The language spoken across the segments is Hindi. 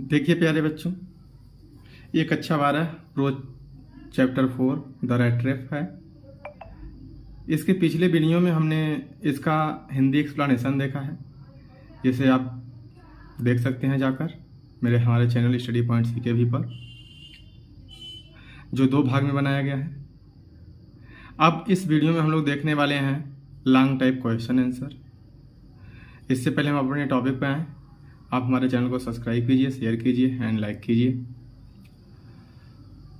देखिए प्यारे बच्चों, ये कक्षा 12 prose chapter 4 the rat race है। इसके पिछले वीडियो में हमने इसका हिंदी एक्सप्लेनेशन देखा है, जिसे आप देख सकते हैं जाकर हमारे चैनल स्टडी पॉइंट CKV पर, जो 2 भाग में बनाया गया है। अब इस वीडियो में हम लोग देखने वाले हैं लॉन्ग टाइप क्वेश्चन आंसर। इससे पहले हम अपने टॉपिक पे आएँ, आप हमारे चैनल को सब्सक्राइब कीजिए, शेयर कीजिए एंड लाइक कीजिए।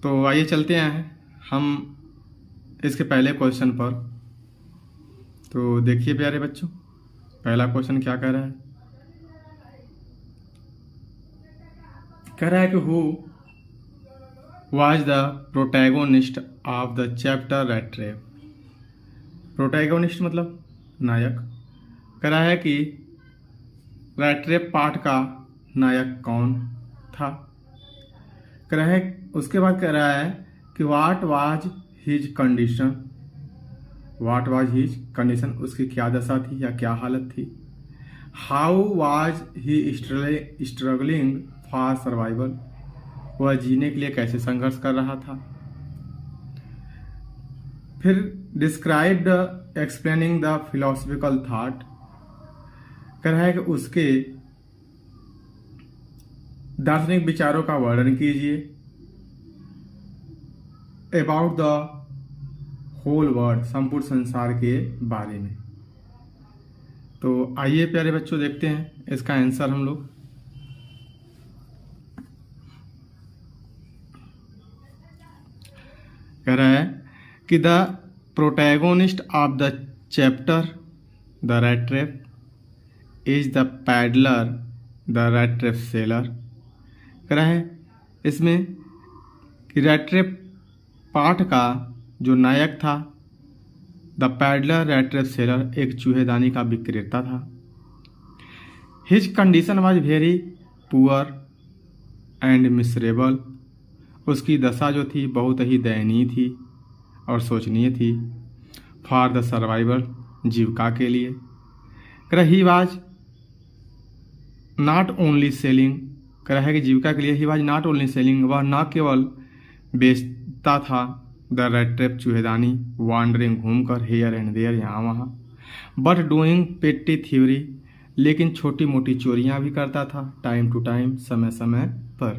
तो आइए चलते हैं हम इसके पहले क्वेश्चन पर। तो देखिए प्यारे बच्चों, पहला क्वेश्चन क्या कह रहा है। कह रहा है कि who was the protagonist of the chapter rat race. Protagonist मतलब नायक। कह रहा है कि रैट रेस पाठ का नायक कौन था। कह रहा है, उसके बाद कह रहा है कि what was his condition. What was his condition, उसकी क्या दशा थी या क्या हालत थी। How was he struggling for survival, वह जीने के लिए कैसे संघर्ष कर रहा था। फिर describe the explaining the philosophical thought. कह रहा है कि उसके दार्शनिक विचारों का वर्णन कीजिए। अबाउट द होल वर्ल्ड, संपूर्ण संसार के बारे में। तो आइए प्यारे बच्चों देखते हैं इसका आंसर हम लोग। कह रहा है कि the protagonist of the chapter the rat race is the peddler the rat race seller. कह रहा है इसमें कि रैट रेस पाठ का जो नायक था, the peddler rat race seller, एक चूहेदानी का विक्रेता था। His condition was very poor and miserable, उसकी दशा जो थी बहुत ही दयनीय थी और शोचनीय थी। फॉर द सर्वाइवल, जीविका के लिए। कह रहा he was not only selling, कह रहा है कि जीविका के लिए he was not only selling, वह न केवल बेचता था द रैट रेस चूहेदानी, वांडरिंग घूमकर हेयर एंड देयर, यहाँ वहाँ, बट डूइंग पेटी थ्योरी, लेकिन छोटी मोटी चोरियां भी करता था टाइम टू टाइम, समय समय पर।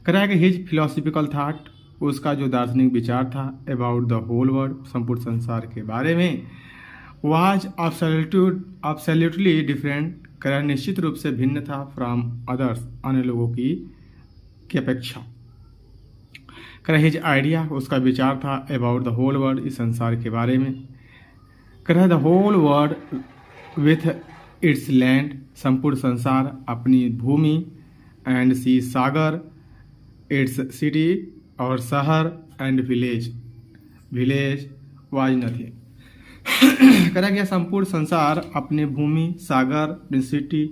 कह रहा है कि हिज फिलोसफिकल थाट, उसका जो दार्शनिक विचार था अबाउट द होल वर्ल्ड, संपूर्ण संसार के बारे में, वाज एब्सोल्युटली डिफरेंट, कह रहा है निश्चित रूप से भिन्न था फ्रॉम अदर्स, अन्य लोगों की अपेक्षा। कह रहा हिज आइडिया, उसका विचार था अबाउट द होल वर्ल्ड, इस संसार के बारे में। कह रहा the whole world with its land, संपूर्ण संसार अपनी भूमि, एंड सी सागर, इट्स सिटी और शहर, एंड विलेज वाज नथिंग। कह रहा गया संपूर्ण संसार अपने भूमि, सागर, सिटी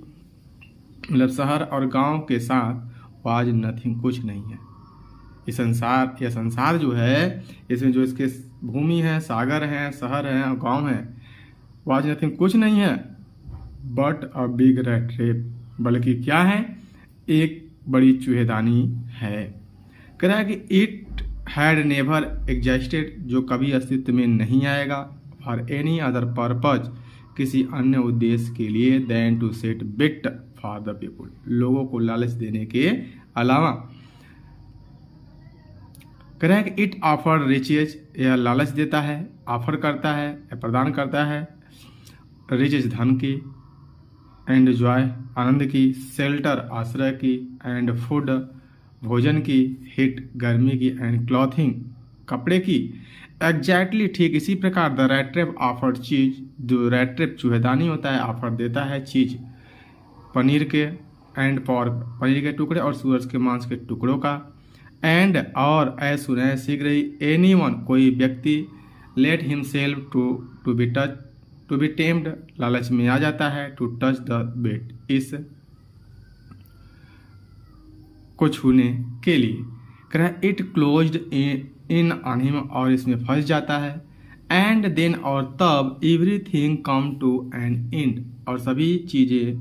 मतलब शहर और गांव के साथ वाज नथिंग, कुछ नहीं है। यह संसार जो है, इसमें जो इसके भूमि है, सागर है, शहर है और गांव है, वाज नथिंग, कुछ नहीं है। But a big rat race, बल्कि क्या है, एक बड़ी चूहेदानी है। कह रहा है कि इट हैड नेवर एग्जिस्टेड, जो कभी अस्तित्व में नहीं आएगा, फॉर एनी अदर पर्पज, किसी अन्य उद्देश्य के लिए, then to set bait for the people, लोगों को लालच देने के अलावा। कह रहा है कि इट ऑफर रिचेज, यह लालच देता है, ऑफर करता है, प्रदान करता है रिचेज धन की, एंड जॉय आनंद की, शेल्टर आश्रय की, एंड फूड भोजन की, हीट गर्मी की, एंड क्लॉथिंग कपड़े की। एग्जैक्टली ठीक इसी प्रकार द रैट रेस ऑफर्ड चीज, जो रैट रेस चूहेदानी होता है, ऑफर देता है चीज, पनीर के, एंड पॉर्क, पनीर के टुकड़े और सूअर के मांस के टुकड़ों का, एंड और एज सुन एज शीघ्र ही, एनी वन कोई व्यक्ति, let himself to be tamed, लालच में आ जाता है, टू टच द बिट, इस को छूने के लिए। कह रहा है it closed in on him, और इसमें फंस जाता है, एंड देन और तब, everything come to an end, और सभी चीजें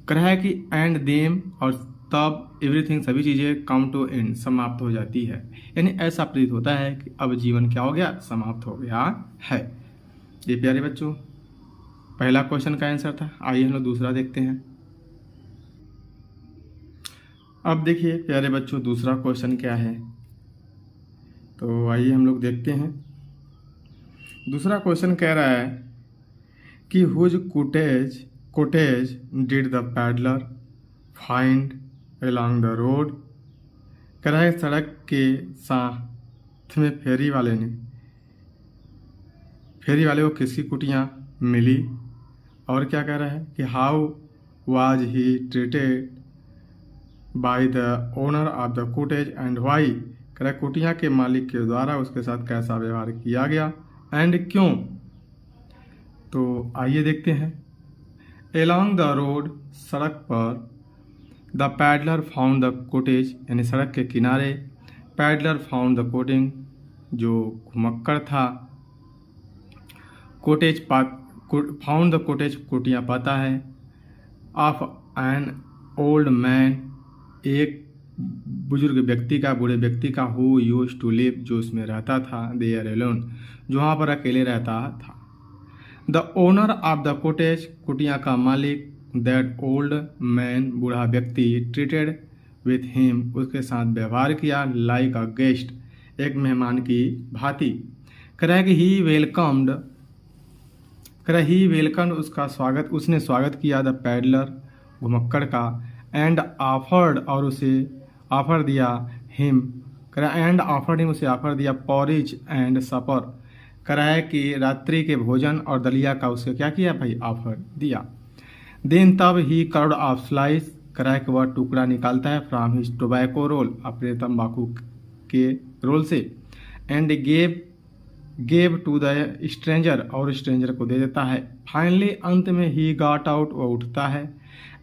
कह रहा है कि एंड देम, और तब एवरीथिंग, सभी चीज़ें कम टू एंड, समाप्त हो जाती है। यानी ऐसा प्रतीत होता है कि अब जीवन क्या हो गया, समाप्त हो गया है। ये प्यारे बच्चों पहला क्वेश्चन का आंसर था। आइए हम लोग दूसरा देखते हैं। अब देखिए प्यारे बच्चों दूसरा क्वेश्चन क्या है, तो आइए हम लोग देखते हैं। दूसरा क्वेश्चन कह रहा है कि whose cottage did the peddler find along the road. कह रहा है सड़क के साथ में फेरी वाले को किसकी कुटियाँ मिली, और क्या कह रहा है कि how was he treated by the owner of the cottage and why. कह रहा है कुटिया के मालिक के द्वारा उसके साथ कैसा व्यवहार किया गया एंड क्यों। तो आइए देखते हैं। एलॉन्ग द रोड, सड़क पर, the peddler found the cottage, यानी सड़क के किनारे, पैडलर फाउंड द कोटिंग, जो घुमक्कड़ था, फाउंड द कोटेज, कुटिया पाता है, ऑफ एन ओल्ड मैन, एक बुजुर्ग व्यक्ति का, बूढ़े व्यक्ति का, हु यूज टू लिव, जो उसमें रहता था, देयर एलोन, जो वहाँ पर अकेले रहता था। The owner of the cottage, कुटिया का मालिक, दैट ओल्ड मैन, बूढ़ा व्यक्ति, ट्रीटेड विथ हिम, उसके साथ व्यवहार किया, लाइक अ गेस्ट, एक मेहमान की भांति। कह कि ही वेलकम्ड, उसका स्वागत, उसने स्वागत किया, द पैडलर, घुमक्कड़ का, एंड ऑफर्ड, और उसे ऑफर दिया, हिम, उसे ऑफर दिया, पॉरिज एंड सपर, कह रहा है कि रात्रि के भोजन और दलिया का उसे क्या किया भाई, ऑफर दिया। देन तब ही कर्ड ऑफ स्लाइस, कह रहा है कि वह टुकड़ा निकालता है, फ्रॉम हिज टोबैको रोल, अपने तंबाकू के रोल से, and gave to the stranger, और स्ट्रेंजर को दे देता है। फाइनली अंत में ही गॉट आउट, वह उठता है,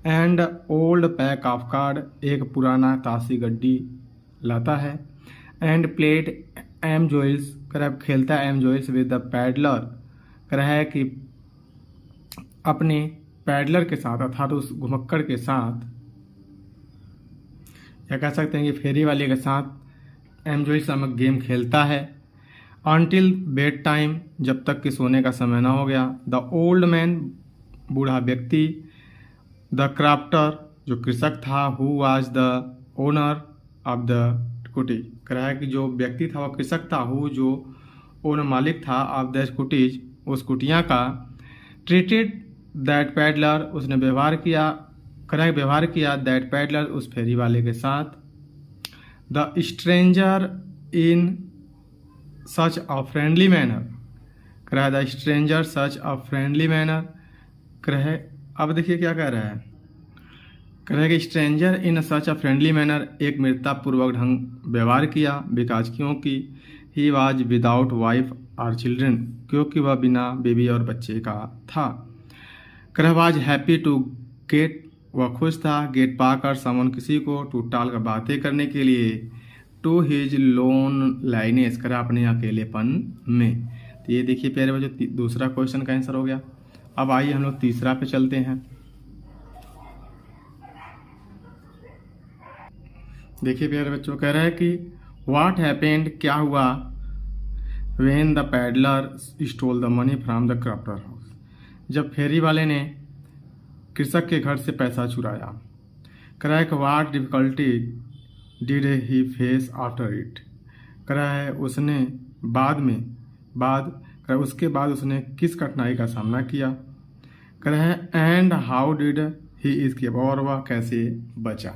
and old pack of card, एक पुराना ताशी गड्डी लाता है, एंड प्लेड एम जोइल्स, कह रहा है खेलता है एम जोइल्स विद द पैडलर, कह रहा है कि अपने पैडलर के साथ, अर्थात उस घुमक्कड़ के साथ, या कह सकते हैं कि फेरी वाले के साथ एम जोइल्स नामक गेम खेलता है, अनटिल बेड टाइम, जब तक कि सोने का समय ना हो गया। द ओल्ड मैन, बूढ़ा व्यक्ति, द क्राफ्टर, जो कृषक था, who was the owner of the cottage, कह रहा है कि जो व्यक्ति था वह कृषक था, हु जो ओनर मालिक था, ऑफ द कुटीज, उस कुटिया का, ट्रीटेड दैट पैडलर, उसने व्यवहार किया, दैट पैडलर, उस फेरी वाले के साथ, the stranger in such a friendly manner, कह रहा है the stranger such a friendly manner, कह रहा है, अब देखिए क्या कह रहा है, कह रहा है कि stranger in such a friendly manner, एक मित्रतापूर्वक ढंग व्यवहार किया, बिकॉज, क्योंकि, ही वाज विदाउट वाइफ और चिल्ड्रन, क्योंकि वह बिना बेबी और बच्चे का था। कह रहा वाज हैप्पी टू गेट, वह खुश था, गेट पाकर, समन, किसी को, टू टॉक, बातें करने के लिए, टू हिज लोन लाइनेस, कह रहा अपने अकेलेपन में। तो ये देखिए प्यारे बच्चों दूसरा क्वेश्चन का आंसर हो गया। अब आइए हम लोग तीसरा पे चलते हैं। देखिए प्यारे बच्चों कह रहा है कि व्हाट हैपेंड, क्या हुआ, when the peddler stole the money from the crafter house, जब फेरी वाले ने कृषक के घर से पैसा चुराया। कह रहा है कि what difficulty did he face after it, कह रहा है उसने उसके बाद उसने किस कठिनाई का सामना किया। कह रहा है and how did he escape, और वह कैसे बचा।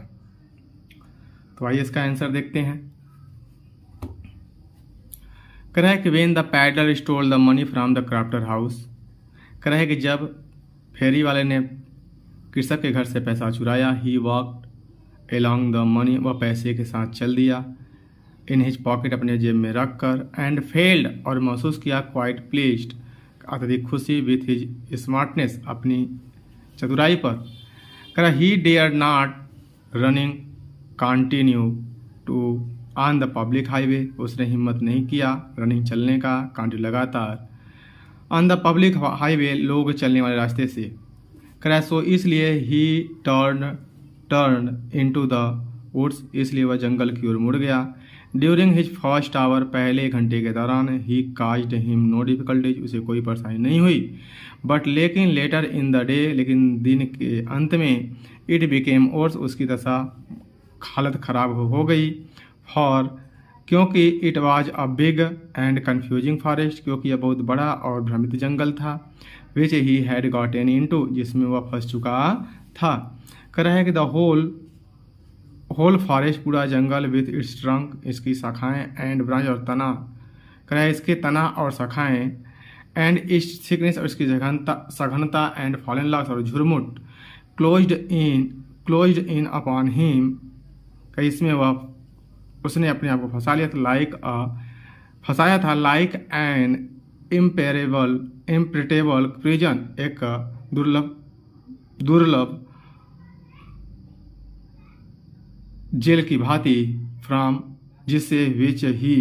तो आइए इसका आंसर देखते हैं। कह रहा है कि when the peddler stole the money from the crafter house, कह रहा है कि जब फेरी वाले ने कृषक के घर से पैसा चुराया, he walked along the money, वह पैसे के साथ चल दिया, इन हिज पॉकेट, अपने जेब में रख कर, एंड फेल्ड, और महसूस किया, क्वाइट प्लीज्ड, अत्यधिक खुशी, विथ हिज स्मार्टनेस, अपनी चतुराई पर। कह रहा he dare not running continue to on the public highway, उसने हिम्मत नहीं किया रनिंग चलने का, कंटिन्यू लगातार, ऑन द पब्लिक हाईवे, लोग चलने वाले रास्ते से। करा सो इसलिए he turn into the woods, इसलिए वह जंगल की ओर मुड़ गया। ड्यूरिंग हिज फर्स्ट आवर, पहले घंटे के दौरान, ही काज्ड हिम नो डिफिकल्टीज, उसे कोई परेशानी नहीं हुई। बट लेकिन लेटर इन द डे, लेकिन दिन के अंत में, इट बिकेम वर्स, उसकी दशा हालत खराब हो गई। फॉर, क्योंकि it was a big and confusing forest, क्योंकि यह बहुत बड़ा और भ्रमित जंगल था। विच ही हैड गॉटन इनटू, जिसमें वह फंस चुका था। कह रहा है कि द होल फॉरेस्ट, पूरा जंगल, विथ इट्स ट्रंक, इसकी शाखाएं, एंड ब्रांच और तना, कह रहा है इसके तना और शाखाएं, एंड इट्स थिकनेस, और इसकी सघनता, एंड फॉलन लॉक्स, और झुरमुट, क्लोज्ड इन अपॉन हिम, इसमें वह उसने अपने आप को फंसा लिया था, फंसाया था, लाइक एन इम्प्रेटेबल प्रिजन, एक दुर्लभ जेल की भांति, फ्रॉम, जिससे विच ही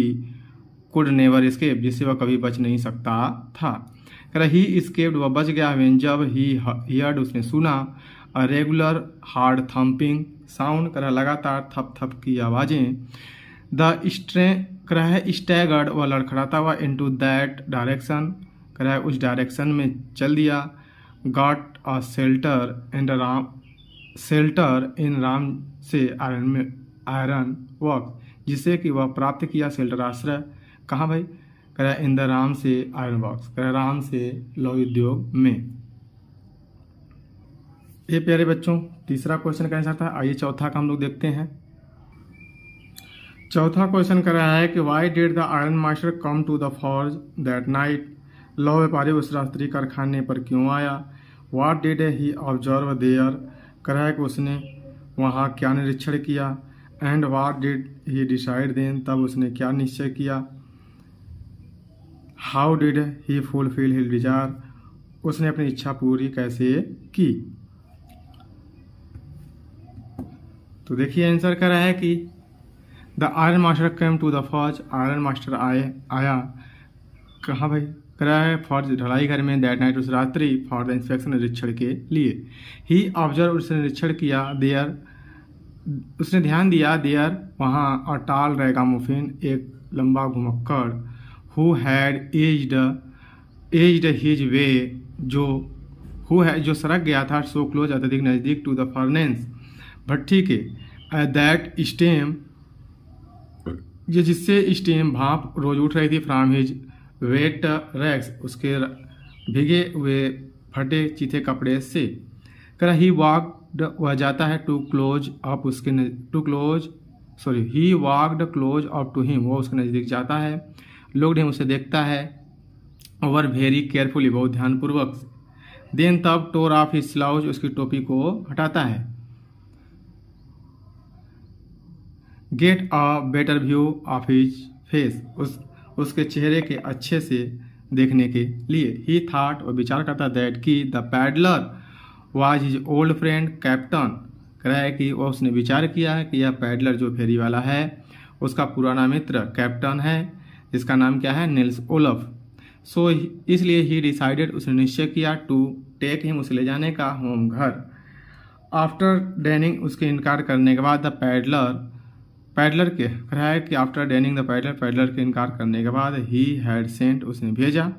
कुड नेवर एस्केप, जिससे वह कभी बच नहीं सकता था। ही एस्केप्ड, वह बच गया, व्हेन, जब ही हियर्ड, उसने सुना, a regular hard thumping sound, कर लगातार थप थप की आवाजें, द स्टैगर्ड, वह लड़खड़ाता हुआ, इनटू दैट डायरेक्शन, कर उस डायरेक्शन में चल दिया। Got a shelter in Ram से आयरन वर्क, जिससे कि वह प्राप्त किया शेल्टर, आश्रय, कहाँ भाई, कह इन द राम से आयरन वर्क्स, कह राम से लौह उद्योग में। ये प्यारे बच्चों तीसरा क्वेश्चन का आंसर था। आइए चौथा का हम लोग देखते हैं। चौथा क्वेश्चन कर रहा है कि why did the iron master come to the forge that night, लौह व्यापारी उस रात्रि कारखाने पर क्यों आया। What did he observe there, कर रहा है कि उसने वहाँ क्या निरीक्षण किया। And what did he decide then, तब उसने क्या निश्चय किया। How did he fulfil his desire, उसने अपनी इच्छा पूरी कैसे की। तो देखिए आंसर कर रहा है कि the iron master came to the forge, iron master आया कहाँ भाई, कर रहा है फौज ढलाई घर में, दैट नाइट, उस रात्रि, फॉर द इंस्पेक्शन, निरीक्षण के लिए। ही ऑब्जर्व, उसने निरीक्षण किया, देयर, उसने ध्यान दिया, देयर, वहाँ, और टाल रैगामुफिन, एक लंबा घुमक्कड़, who had edged his way, जो सड़क गया था, सो क्लोज, अत्यधिक नज़दीक, टू द फर्नेंस, भट्टी के, दैट स्टेम, ये जिससे स्टेम भाप रोज उठ रही थी, फ्रॉम हिज वेट रैक्स, उसके भीगे हुए फटे चीथे कपड़े से। कर ही वॉकड, वह जाता है, टू क्लोज अप, उसके ही walked close up to him, वो उसके नज़दीक जाता है। लोग उसे देखता है, ओवर वेरी केयरफुली, बहुत ध्यानपूर्वक। देन, तब, टोर ऑफ हिज स्लाउज, उसकी टोपी को हटाता है। Get a better view of his face, उसके चेहरे के अच्छे से देखने के लिए। ही थॉट, और विचार करता, दैट कि the peddler was his old friend captain, कह रहा है कि वह उसने विचार किया है कि यह पैडलर जो फेरी वाला है उसका पुराना मित्र कैप्टन है, जिसका नाम क्या है, निल्स ओलफ। सो इसलिए ही डिसाइडेड, उसने निश्चय किया, टू टेक हिम, उसे ले जाने का, होम, घर। आफ्टर डेनिंग, उसके इनकार करने के बाद, द पैडलर के कह रहा है कि आफ्टर डेनिंग द पैडलर के इनकार करने के बाद, ही हैड सेंट, उसने भेजा,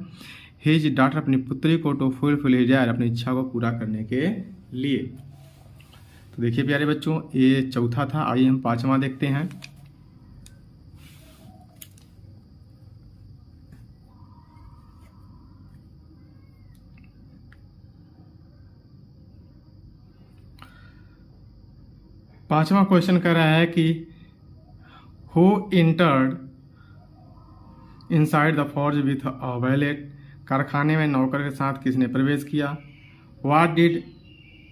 हिज डॉटर, अपनी पुत्री को, टू फुलफिल हिज डिजायर, अपनी इच्छा को पूरा करने के लिए। तो देखिए प्यारे बच्चों ये चौथा था। आइए हम पांचवा देखते हैं। पांचवा क्वेश्चन कह रहा है कि who entered inside the forge with a wallet, कारखाने में नौकर के साथ किसने प्रवेश किया। What did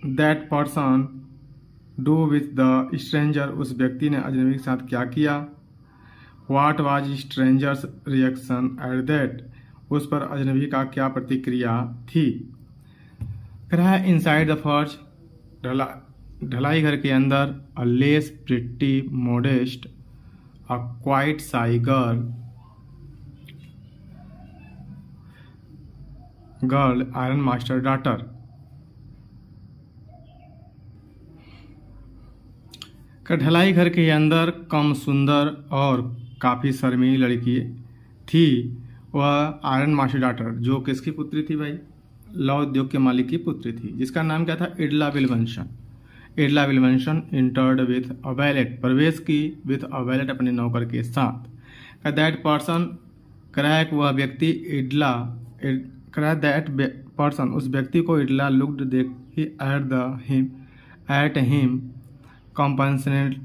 that person do with the stranger, उस व्यक्ति ने अजनबी के साथ क्या किया। What was strangers reaction at that, उस पर अजनबी का क्या प्रतिक्रिया थी। कह रहा है इनसाइड द फॉर्ज, ढलाई घर के अंदर, a less pretty modest, a quite shy girl, iron master daughter, ढलाई घर के अंदर कम सुंदर और काफ़ी शर्मीली लड़की थी। वह आयरन मास्टर डॉटर, जो किसकी पुत्री थी भाई? लौह उद्योग के मालिक की पुत्री थी, जिसका नाम क्या था? इडला विल्मसन। इडला विल्मसन इंटर्ड विथ अ वैलेट, प्रवेश की विथ अ वैलेट, अपने नौकर के साथ। दैट पर्सन, क्रैक वह व्यक्ति, इडला क्रैक दैट पर्सन, उस व्यक्ति को इडला लुक्ड देखी एट हिम कंपेंशनलिटी,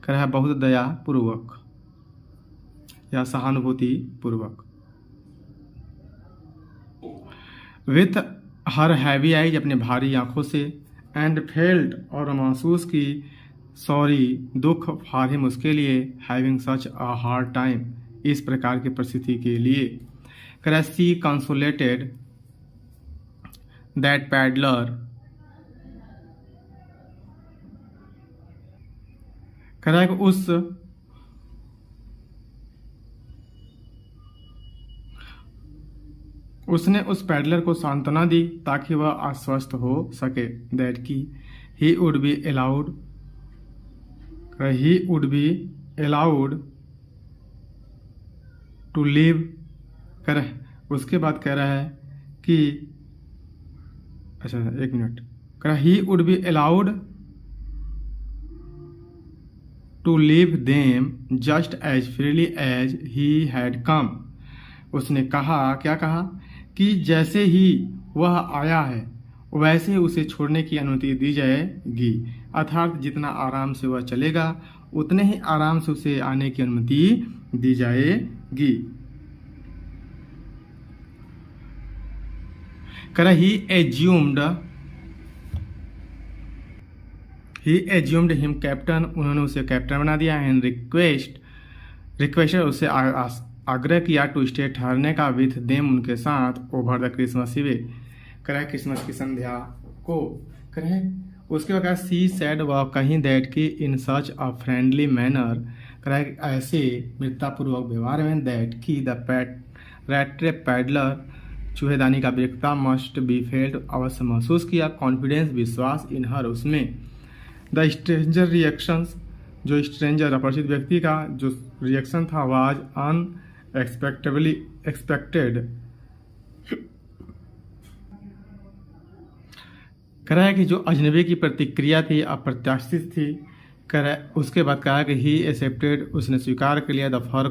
क्रैक बहुत दया पूर्वक या सहानुभूति पूर्वक। विथ हर हैवी आइज, अपने भारी आंखों से, एंड फेल्ट, और महसूस की, सॉरी दुख, फॉर हिम उसके लिए, having such a hard time, इस प्रकार की परिस्थिति के लिए। क्रैसी कंसोलेटेड दैट पैडलर, क्रैक उसने उस पैडलर को सांत्वना दी ताकि वह आश्वस्त हो सके। दैट की he would be allowed to leave, कर उसके बाद कह रहा है कि, अच्छा एक मिनट, कह रहा he would be allowed to leave them just as freely as he had come. उसने कहा, क्या कहा? कि जैसे ही वह आया है वैसे ही उसे छोड़ने की अनुमति दी जाएगी, अर्थात जितना आराम से वह चलेगा उतने ही आराम से उसे आने की अनुमति दी जाएगी। कर ही एज्यूम्ड हिम कैप्टन, उन्होंने उसे कैप्टन बना दिया। एंड रिक्वेस्टेड, उससे आग्रह किया, टू स्टे, ठहरने का, विथ देम, उनके साथ, ओवर द क्रिसमस इवे, करे क्रिसमस की संध्या को, करे। उसके बाद सी सैड, वह कहीं, दैट की इन सच अ फ्रेंडली मैनर, करे ऐसे मित्रतापूर्वक व्यवहार में, दैट की द रैट ट्रैप पैडलर, चूहेदानी का बेखता, मस्ट बी फेल्ट, अवश्य महसूस किया, कॉन्फिडेंस, विश्वास, इन हर, उसमें। द स्ट्रेंजर रिएक्शंस, जो स्ट्रेंजर अपरिचित व्यक्ति का जो रिएक्शन था, वाज अनएक्सपेक्टेबली एक्सपेक्टेड, कह रहा है कि जो अजनबी की प्रतिक्रिया थी अप्रत्याशित थी। उसके बाद कहा कि ही एक्सेप्टेड, उसने स्वीकार कर लिया, द फर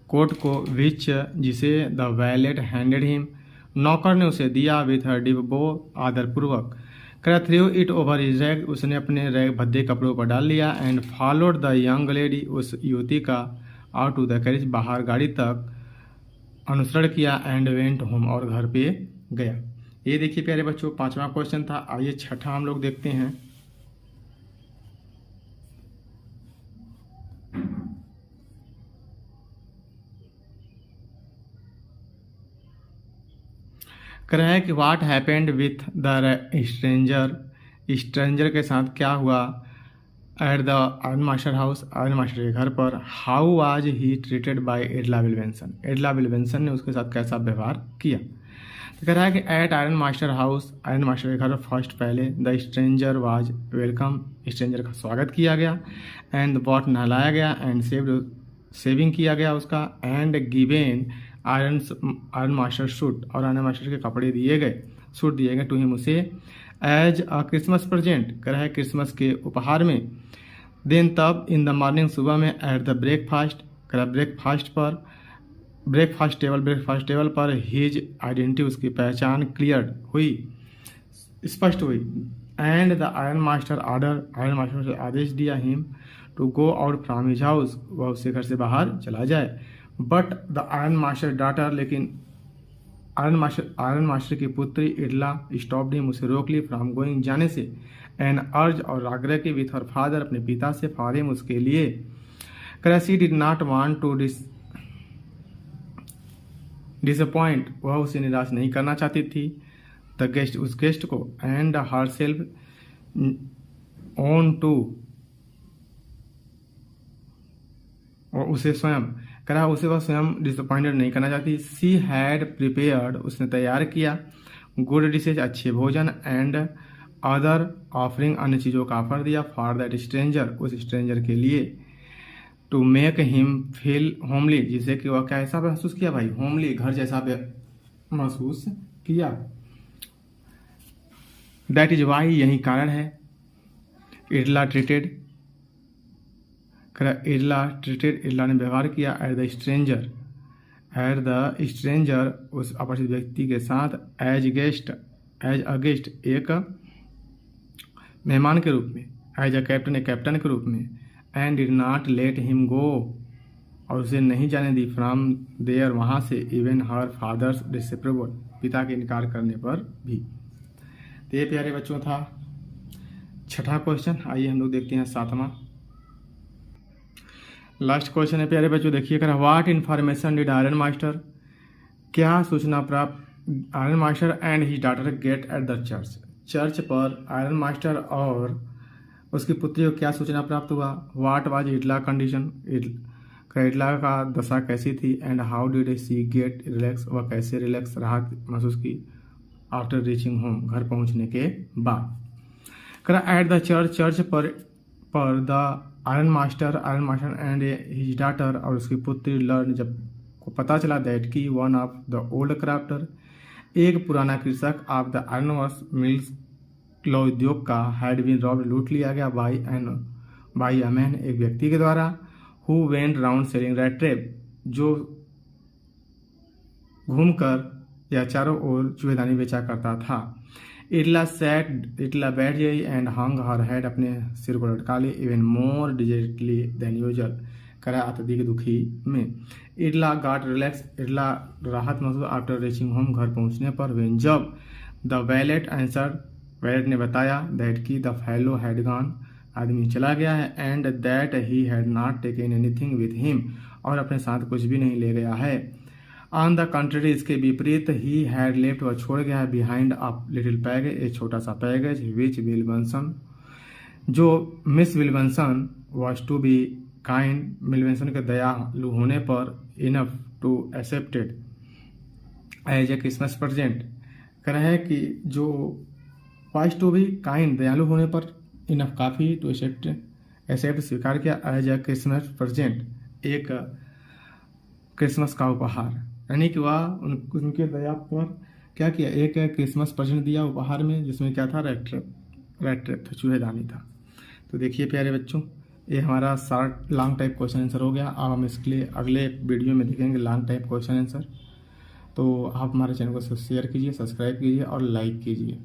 कोट को, विच, जिसे द वैलेट हैंडेड हिम, नौकर ने उसे दिया, विथ हर डिबो, आदरपूर्वक। कह through it over his rag, उसने अपने रैग भद्दे कपड़ों पर डाल लिया। And followed the young lady, उस युवती का आउट टू द कैरिज, बाहर गाड़ी तक अनुसरण किया। एंड वेंट होम, और घर पे गया। ये देखिए प्यारे बच्चों, 5वां क्वेश्चन था। आइए 6ठा हम लोग देखते हैं। कह रहा है कि what happened with the stranger के साथ क्या हुआ, at the iron master house, iron master के घर पर। How was he treated by Edla Willmansson, Edla Willmansson ने उसके साथ कैसा व्यवहार किया। तो कह रहा है कि at iron master house, iron master के घर फर्स्ट, पहले, the stranger was welcome, stranger का स्वागत किया गया। एंड बॉट, नहलाया गया। एंड सेविंग किया गया उसका। And given iron master suit, और आयरन मास्टर के कपड़े दिए गए, सूट दिए गए, टू हिम, उसे, एज अ क्रिसमस प्रेजेंट, कह रहा है क्रिसमस के उपहार में। देन, तब, इन द मॉर्निंग, सुबह में, एट द ब्रेकफास्ट, कह रहा ब्रेकफास्ट टेबल पर, हिज आइडेंटिटी, उसकी पहचान, क्लियर हुई, स्पष्ट हुई। And the iron master order, iron master से आदेश दिया, him to go out from his house, वह उससे घर से बाहर चला जाए। But the iron master daughter, लेकिन आयरन मास्टर की पुत्री इडला स्टॉप्ड हिम, उसे रोक ली, फ्रॉम गोइंग, जाने से। एन अर्ज, और आग्रह की, विथ हर फादर, अपने पिता से, फॉर हिम, उसके लिए। क्रैसी did not want to disappoint, वह उसे निराश नहीं करना चाहती थी, द गेस्ट, उस गेस्ट को। And herself on to, और उसे स्वयं, करा उसे वह स्वयं डिसअपॉइंटेड नहीं करना चाहती। सी हैड प्रिपेयर्ड, उसने तैयार किया, गुड डिशेज, अच्छे भोजन, एंड अदर ऑफरिंग, अन्य चीज़ों का ऑफर दिया, फॉर दैट स्ट्रेंजर, उस स्ट्रेंजर के लिए, to make him feel homely, जिसे कि वह कैसा महसूस किया भाई, होमली, घर जैसा महसूस किया। दैट इज वाई, यही कारण है। इरला ट्रीटेड, इरला ने व्यवहार किया एट द स्ट्रेंजर, उस अपरिचित व्यक्ति के साथ, एज अ गेस्ट, एक मेहमान के रूप में, एज अ कैप्टन, एक कैप्टन के रूप में, and did not let him go, और उसे नहीं जाने दी, फ्रॉम देयर, वहाँ से, इवन हर फादर्स डिसअप्रूवल, पिता के इनकार करने पर भी। तो ये प्यारे बच्चों था 6ठा क्वेश्चन। आइए हम लोग देखते हैं 7वां। लास्ट क्वेश्चन है प्यारे बच्चों, देखिएगा, what information did iron master, क्या सूचना प्राप्त iron master and his daughter get at the church पर आयरन मास्टर और उसकी पुत्री को क्या सूचना प्राप्त हुआ। What was Edla condition, Edla का दशा कैसी थी, and how did she get relax, वह कैसे रिलैक्स, राहत महसूस की, आफ्टर रीचिंग होम, घर पहुंचने के बाद। करा एट द चर्च पर the iron master and his daughter, और उसकी पुत्री लर्न, जब को पता चला दैट की one of the old crofter, एक पुराना कृषक of the iron works mills, लौ उद्योग का, हैड बीन रॉब्ड, लूट लिया गया, बाई अ मैन, एक व्यक्ति के द्वारा, who went round selling red trap, जो घूमकर या चारों ओर चूहेदानी बेचा करता था। इटला बैठ गई एंड हंग हर हेड, अपने सिर को लटका ली, इवन मोर डिजेटली देन यूजुअल, करा अत्यधिक दुखी में। इटला गॉट रिलैक्स, इटला राहत महसूस आफ्टर रीचिंग होम, घर पहुंचने पर, वेन, जब, द वैलेट आंसर, वैलेट ने बताया, दैट की द फेलो हैड गॉन, आदमी चला गया है, and that he had not taken anything with him, और अपने साथ कुछ भी नहीं ले गया है। ऑन द कंट्री, इसके विपरीत, ही हैड लेफ्ट, वह छोड़ गया है, बिहाइंड अ लिटिल पैकेज, एक छोटा सा पैकेज, विच विल्बंसन, जो Miss Wilbanson was to be kind, Wilbanson के दयालु होने पर, enough to accepted as a Christmas present, कह रहा है कि जो वॉज टू बी काइंड, दयालु होने पर, इनफ काफ़ी, टू एक्सेप्ट स्वीकार किया, एज ए क्रिसमस प्रेजेंट, एक क्रिसमस का उपहार, यानी कि वह उनके दया पर क्या किया, एक क्रिसमस प्रेजेंट दिया उपहार में, जिसमें क्या था, रेड ट्रैप था, चूहेदानी था। तो देखिए प्यारे बच्चों, ये हमारा short long type question answer हो गया। अब हम इसके लिए अगले वीडियो में देखेंगे लॉन्ग टाइप क्वेश्चन आंसर। तो आप हमारे चैनल को शेयर कीजिए, सब्सक्राइब कीजिए और लाइक कीजिए।